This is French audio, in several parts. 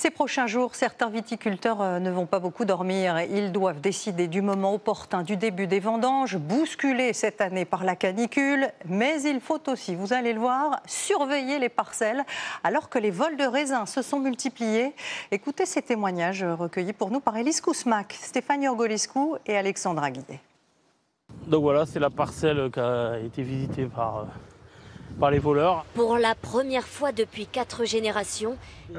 Ces prochains jours, certains viticulteurs ne vont pas beaucoup dormir. Ils doivent décider du moment opportun du début des vendanges, bousculés cette année par la canicule. Mais il faut aussi, vous allez le voir, surveiller les parcelles alors que les vols de raisins se sont multipliés. Écoutez ces témoignages recueillis pour nous par Élise Kousmak, Stéphane Yorgolescu et Alexandra Guillet. Donc voilà, c'est la parcelle qui a été visitée par les voleurs. Pour la première fois depuis 4 générations,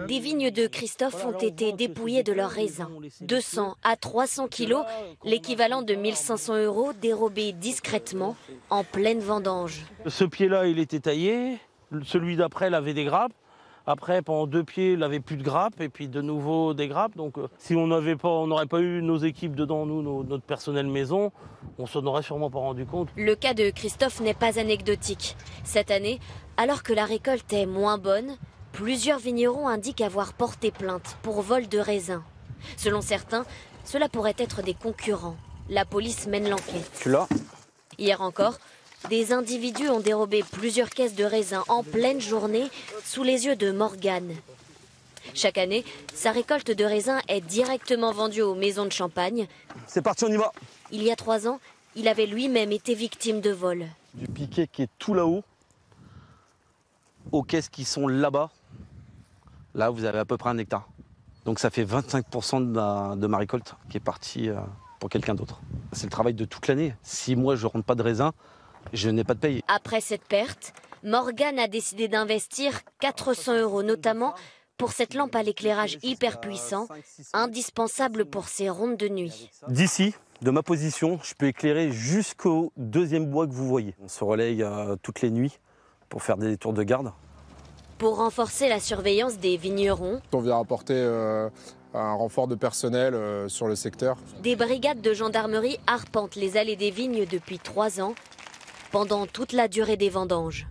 des vignes de Christophe ont été dépouillées de leurs raisins. 200 à 300 kilos, l'équivalent de 1 500 € dérobés discrètement en pleine vendange. Ce pied-là, il était taillé. Celui d'après, il avait des grappes. Après, pendant 2 pieds, il n'avait plus de grappes. Et puis de nouveau des grappes. Donc si on n'aurait pas eu nos équipes dedans, notre personnel maison, on s'en aurait sûrement pas rendu compte. Le cas de Christophe n'est pas anecdotique. Cette année, alors que la récolte est moins bonne, plusieurs vignerons indiquent avoir porté plainte pour vol de raisins. Selon certains, cela pourrait être des concurrents. La police mène l'enquête. Tu l'as ? Hier encore, des individus ont dérobé plusieurs caisses de raisins en pleine journée sous les yeux de Morgane. Chaque année, sa récolte de raisins est directement vendue aux maisons de champagne. C'est parti, on y va. Il y a 3 ans, il avait lui-même été victime de vol. Du piquet qui est tout là-haut, aux caisses qui sont là-bas, là vous avez à peu près 1 hectare. Donc ça fait 25% de ma récolte qui est partie pour quelqu'un d'autre. C'est le travail de toute l'année. Si moi je ne rentre pas de raisin, je n'ai pas de paye. Après cette perte, Morgane a décidé d'investir 400 € notamment pour cette lampe à l'éclairage hyper puissant, indispensable pour ses rondes de nuit. D'ici, de ma position, je peux éclairer jusqu'au 2e bois que vous voyez. On se relaye toutes les nuits pour faire des tours de garde. Pour renforcer la surveillance des vignerons, on vient apporter un renfort de personnel sur le secteur. Des brigades de gendarmerie arpentent les allées des vignes depuis 3 ans, pendant toute la durée des vendanges.